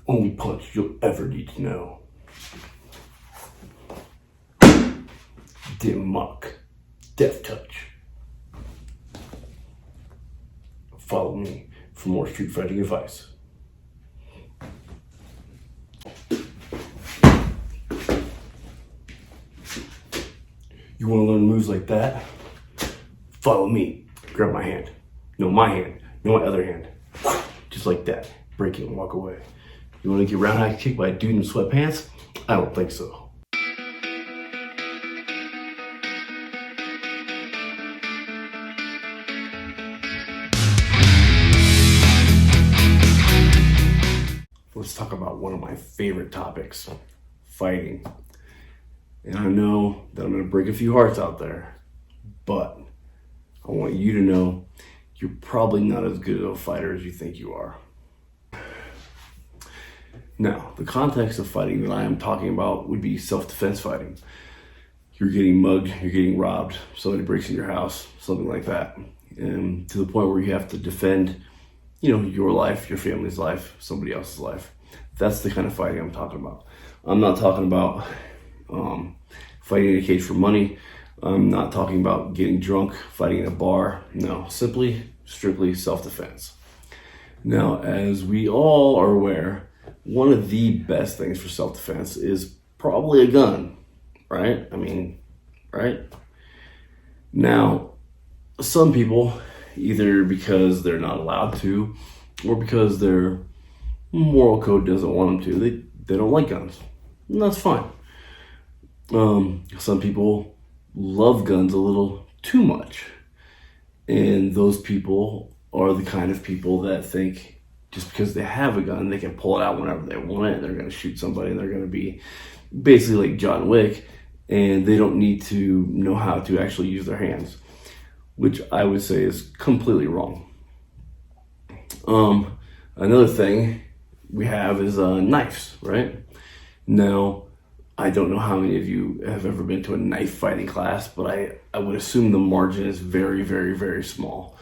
only punch you'll ever need to know. Dim Muck, Death Touch. Follow me for more street fighting advice. You want to learn moves like that? Follow me. Grab my hand. No, my hand. No, my other hand. Just like that. Break it and walk away. You want to get roundhouse kicked by a dude in sweatpants? I don't think so. Let's talk about one of my favorite topics, fighting. And I know that I'm going to break a few hearts out there, but I want you to know you're probably not as good of a fighter as you think you are. Now, the context of fighting that I am talking about would be self-defense fighting. You're getting mugged, you're getting robbed, somebody breaks in your house, something like that. And to the point where you have to defend, your life, your family's life, somebody else's life. That's the kind of fighting I'm talking about. I'm not talking about fighting in a cage for money. I'm not talking about getting drunk, fighting in a bar. No, strictly self-defense. Now, as we all are aware, one of the best things for self-defense is probably a gun, right? Right? Now, some people, either because they're not allowed to or because their moral code doesn't want them to, they don't like guns. And that's fine. Some people love guns a little too much. And those people are the kind of people that think just because they have a gun, they can pull it out whenever they want it, and they're going to shoot somebody, and they're going to be basically like John Wick, and they don't need to know how to actually use their hands, which I would say is completely wrong. Another thing we have is knives, right? Now, I don't know how many of you have ever been to a knife fighting class, but I would assume the margin is very, very, very small.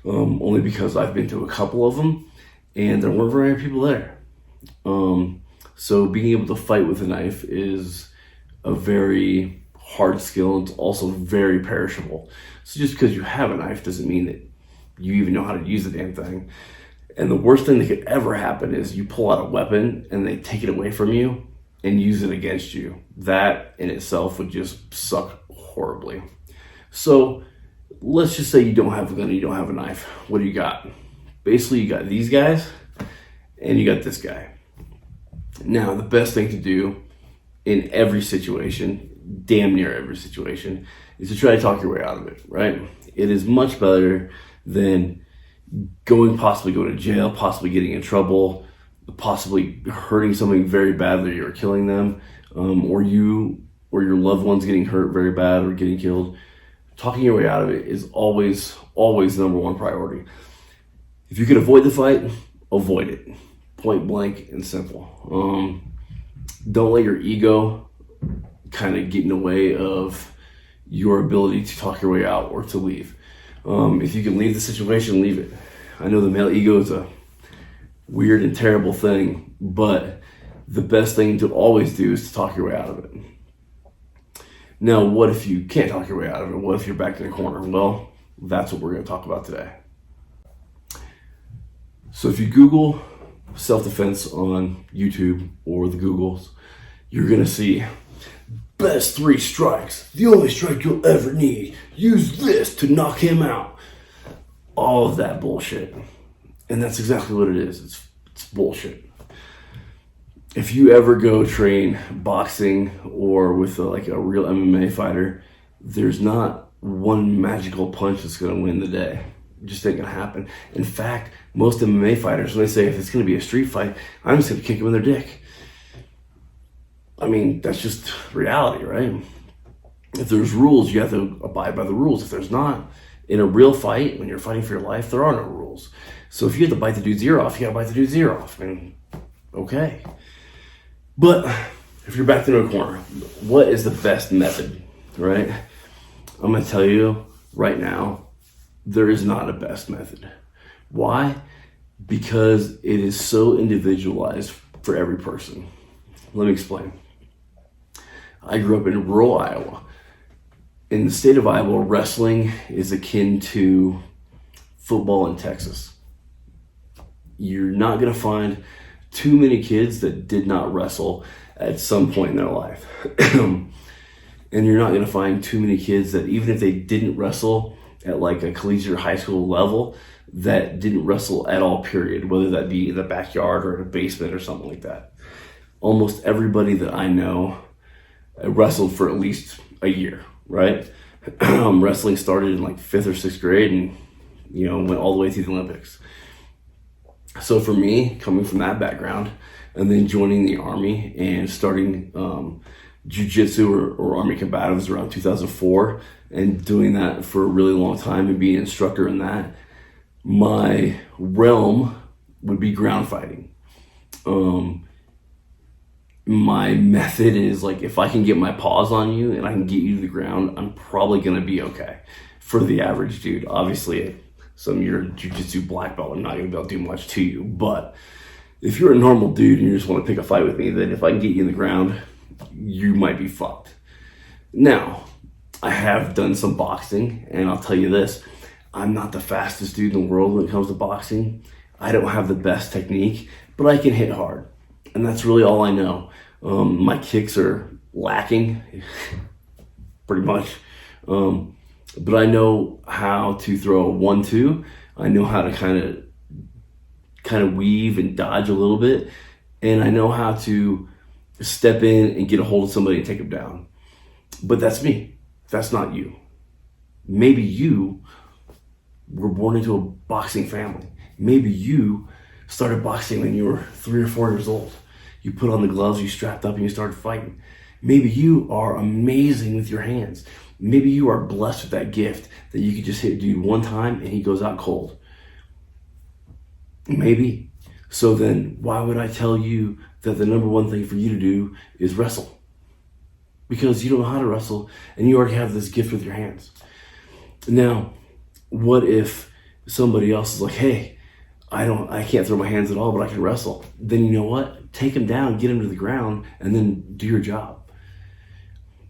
Only because I've been to a couple of them, and there weren't very many people there. So being able to fight with a knife is a very hard skill. It's also very perishable. So just because you have a knife doesn't mean that you even know how to use the damn thing. And the worst thing that could ever happen is you pull out a weapon and they take it away from you and use it against you. That in itself would just suck horribly. So let's just say you don't have a gun, you don't have a knife. What do you got? Basically, you got these guys and you got this guy. Now, the best thing to do in every situation, damn near every situation, is to try to talk your way out of it, right? It is much better than possibly going to jail, possibly getting in trouble, possibly hurting somebody very badly or killing them, or your loved ones getting hurt very bad or getting killed. Talking your way out of it is always the number one priority. If you can avoid the fight, avoid it. Point blank and simple. Don't let your ego kind of get in the way of your ability to talk your way out or to leave. If you can leave the situation, leave it. I know the male ego is a weird and terrible thing, but the best thing to always do is to talk your way out of it. Now, what if you can't talk your way out of it? What if you're back in the corner? Well, that's what we're going to talk about today. So if you Google self-defense on YouTube or the Googles, you're going to see best 3 strikes, the only strike you'll ever need. Use this to knock him out. All of that bullshit. And that's exactly what it is. It's bullshit. If you ever go train boxing or with a real MMA fighter, there's not one magical punch that's going to win the day. It just ain't going to happen. In fact, most MMA fighters, when they say if it's going to be a street fight, I'm just going to kick them in their dick. That's just reality, right? If there's rules, you have to abide by the rules. If there's not, in a real fight, when you're fighting for your life, there are no rules. So if you have to bite the dude's ear off, you got to bite the dude's ear off. Okay. But if you're backed into a corner, what is the best method, right? I'm going to tell you right now, there is not a best method. Why? Because it is so individualized for every person. Let me explain. I grew up in rural Iowa. In the state of Iowa, wrestling is akin to football in Texas. You're not going to find too many kids that did not wrestle at some point in their life. And you're not going to find too many kids that, even if they didn't wrestle at like a collegiate or high school level, that didn't wrestle at all, period, whether that be in the backyard or in a basement or something like that. Almost everybody that I know wrestled for at least a year, right? Wrestling started in like 5th or 6th grade and, went all the way through the Olympics. So for me, coming from that background and then joining the Army and starting jiu-jitsu or Army combatives around 2004 and doing that for a really long time and being an instructor in that, my realm would be ground fighting. My method is like, if I can get my paws on you and I can get you to the ground, I'm probably going to be okay for the average dude. Obviously, some of your jiu-jitsu black belt, I'm not going to be able to do much to you. But if you're a normal dude and you just want to pick a fight with me, then if I can get you in the ground, you might be fucked. Now, I have done some boxing, and I'll tell you this, I'm not the fastest dude in the world when it comes to boxing. I don't have the best technique, but I can hit hard. And that's really all I know. My kicks are lacking, pretty much. But I know how to throw a 1-2. I know how to kind of weave and dodge a little bit. And I know how to step in and get a hold of somebody and take them down. But that's me. That's not you. Maybe you were born into a boxing family. Maybe you started boxing when you were 3 or 4 years old. You put on the gloves, you strapped up, and you started fighting. Maybe you are amazing with your hands. Maybe you are blessed with that gift that you could just hit a dude one time and he goes out cold. Maybe. So then why would I tell you that the number one thing for you to do is wrestle? Because you don't know how to wrestle and you already have this gift with your hands. Now, what if somebody else is like, hey, I can't throw my hands at all, but I can wrestle. Then you know what? Take him down, get him to the ground, and then do your job.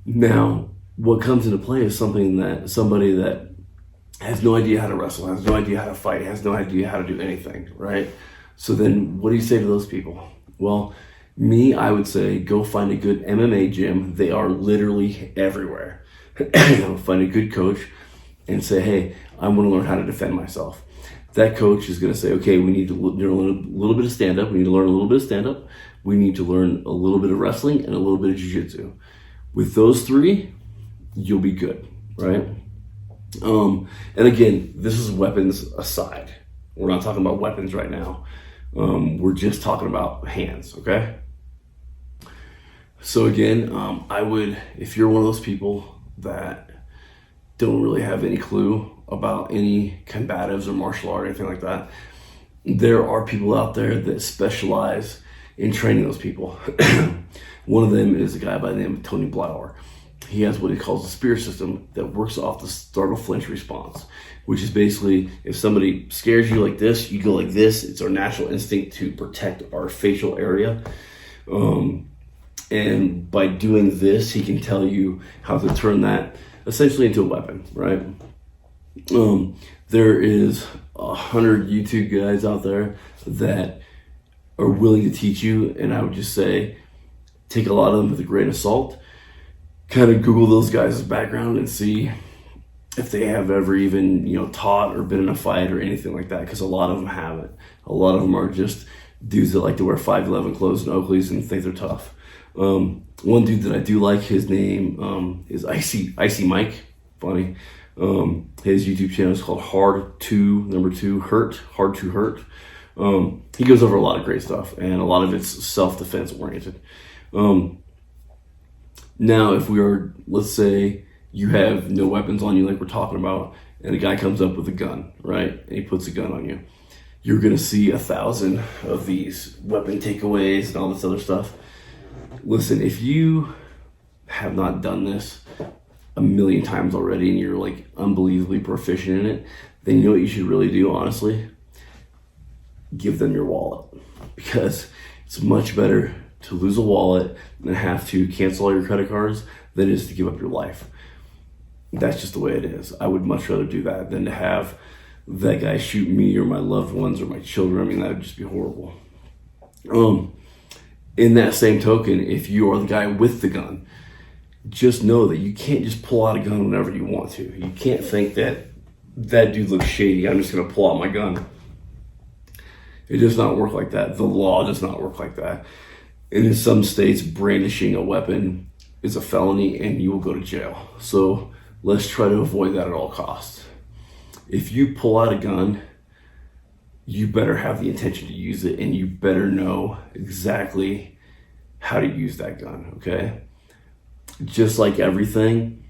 Now, what comes into play is somebody that has no idea how to wrestle, has no idea how to fight, has no idea how to do anything, right? So then what do you say to those people? Well, I would say go find a good MMA gym. They are literally everywhere. Find a good coach and say, hey, I want to learn how to defend myself. That coach is going to say, okay, we need to learn a little bit of stand-up. We need to learn a little bit of stand-up. We need to learn a little bit of wrestling and a little bit of jiu-jitsu. With those 3, you'll be good, right? And again, this is weapons aside. We're not talking about weapons right now. We're just talking about hands, okay? So again, I would, if you're one of those people that don't really have any clue about any combatives or martial art or anything like that, there are people out there that specialize in training those people. One of them is a guy by the name of Tony Blauer. He has what he calls a spear system that works off the startle flinch response, which is basically if somebody scares you like this, you go like this. It's our natural instinct to protect our facial area. And by doing this, he can tell you how to turn that essentially into a weapon, right? There is 100 YouTube guys out there that are willing to teach you, and I would just say take a lot of them with a grain of salt. Kind of Google those guys' background and see if they have ever even taught or been in a fight or anything like that, because a lot of them haven't. A lot of them are just dudes that like to wear 5'11" clothes and Oakleys and think they're tough. One dude that I do like, his name is Icy Mike. Funny. His YouTube channel is called Hard to Hurt. He goes over a lot of great stuff, and a lot of it's self-defense oriented. Now, if let's say you have no weapons on you like we're talking about, and a guy comes up with a gun, right? And he puts a gun on you. You're going to see 1,000 of these weapon takeaways and all this other stuff. Listen, if you have not done this a million times already and you're like unbelievably proficient in it, then you know what you should really do, honestly? Give them your wallet. Because It's much better to lose a wallet and have to cancel all your credit cards than it is to give up your life. That's just the way it is. I would much rather do that than to have that guy shoot me or my loved ones or my children. I mean, that would just be horrible. In that same token, if you are the guy with the gun, just know that you can't just pull out a gun whenever you want to. You can't think that that dude looks shady, I'm just going to pull out my gun. It does not work like that. The law does not work like that. And in some states, brandishing a weapon is a felony and you will go to jail. So let's try to avoid that at all costs. If you pull out a gun, you better have the intention to use it, and you better know exactly how to use that gun, okay? Just like everything,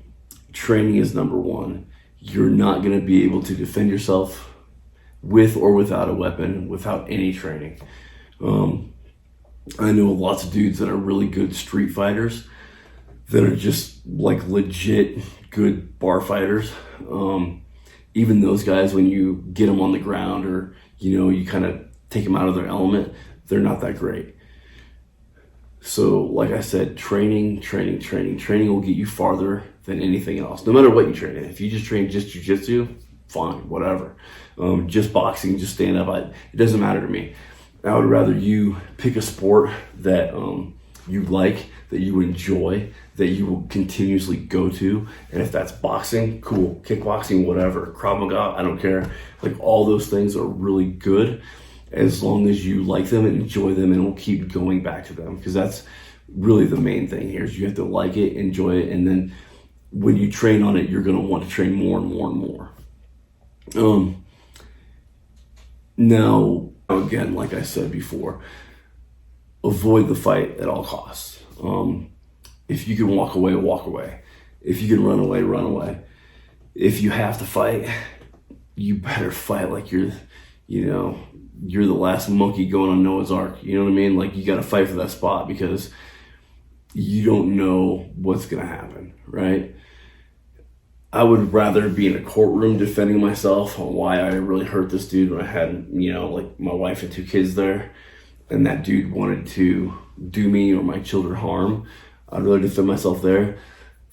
training is number one. You're not going to be able to defend yourself with or without a weapon, without any training. I know lots of dudes that are really good street fighters that are just like legit good bar fighters. Even those guys, when you get them on the ground or, you kind of take them out of their element, they're not that great. So like I said, training will get you farther than anything else, no matter what you train in. If you just train just jiu-jitsu, fine, whatever. Just boxing, just stand up, it doesn't matter to me. I would rather you pick a sport that you like, that you enjoy, that you will continuously go to. And if that's boxing, cool. Kickboxing, whatever. Krav Maga, I don't care. Like, all those things are really good as long as you like them and enjoy them and will keep going back to them. Because that's really the main thing here, is you have to like it, enjoy it, and then when you train on it, you're going to want to train more and more and more. Now, again, like I said before, avoid the fight at all costs. If you can walk away, walk away. If you can run away, run away. If you have to fight, you better fight like you're the last monkey going on Noah's Ark. You know what I mean? Like, you got to fight for that spot because you don't know what's going to happen, right? I would rather be in a courtroom defending myself on why I really hurt this dude when I had, like my wife and 2 kids there, and that dude wanted to do me or my children harm. I'd rather defend myself there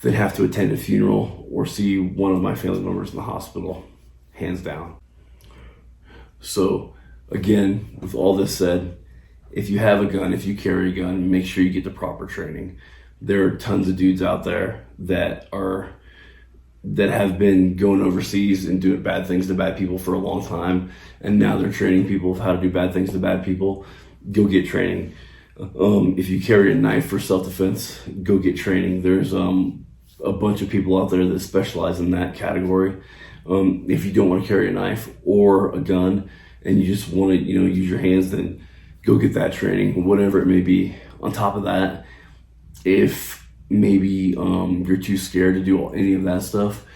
than have to attend a funeral or see one of my family members in the hospital, hands down. So again, with all this said, if you have a gun, if you carry a gun, make sure you get the proper training. There are tons of dudes out there that have been going overseas and doing bad things to bad people for a long time, and now they're training people of how to do bad things to bad people. Go get training. If you carry a knife for self-defense, go get training. There's a bunch of people out there that specialize in that category. If you don't want to carry a knife or a gun and you just want to use your hands, then go get that training, whatever it may be. On top of that, if maybe you're too scared to do any of that stuff,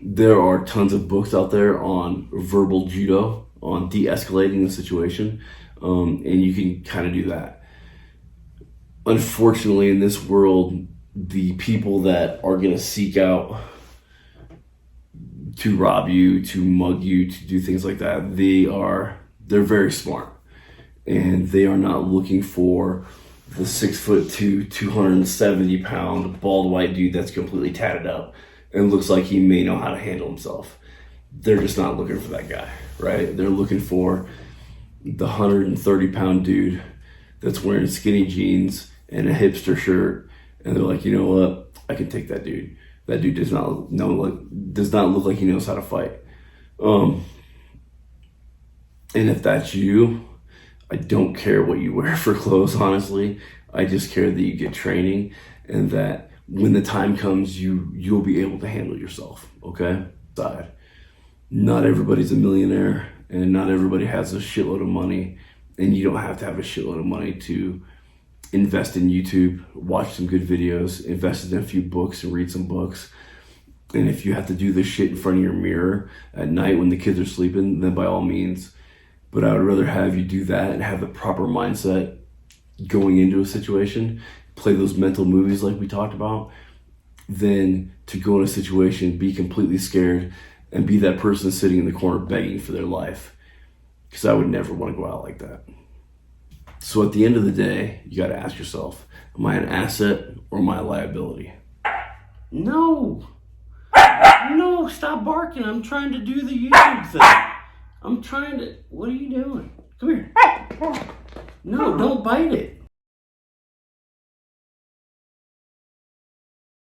there are tons of books out there on verbal judo, on de-escalating the situation, and you can kind of do that. Unfortunately, in this world, the people that are going to seek out to rob you, to mug you, to do things like that, they're very smart, and they are not looking for the 6'2", 270-pound bald white dude that's completely tatted up and looks like he may know how to handle himself. They're just not looking for that guy, right? They're looking for the 130-pound dude that's wearing skinny jeans and a hipster shirt, and they're like, you know what? I can take that dude. That dude does not look like he knows how to fight. And if that's you, I don't care what you wear for clothes, honestly. I just care that you get training and that when the time comes, you'll be able to handle yourself, okay? Not everybody's a millionaire, and not everybody has a shitload of money, and you don't have to have a shitload of money to invest in YouTube, watch some good videos, invest in a few books and read some books. And if you have to do this shit in front of your mirror at night when the kids are sleeping, then by all means. But I would rather have you do that and have the proper mindset going into a situation, play those mental movies like we talked about, than to go in a situation, be completely scared, and be that person sitting in the corner begging for their life. Because I would never want to go out like that. So at the end of the day, you got to ask yourself, am I an asset or am I a liability? No. No, stop barking. I'm trying to do the YouTube thing. What are you doing? Come here. No, don't bite it.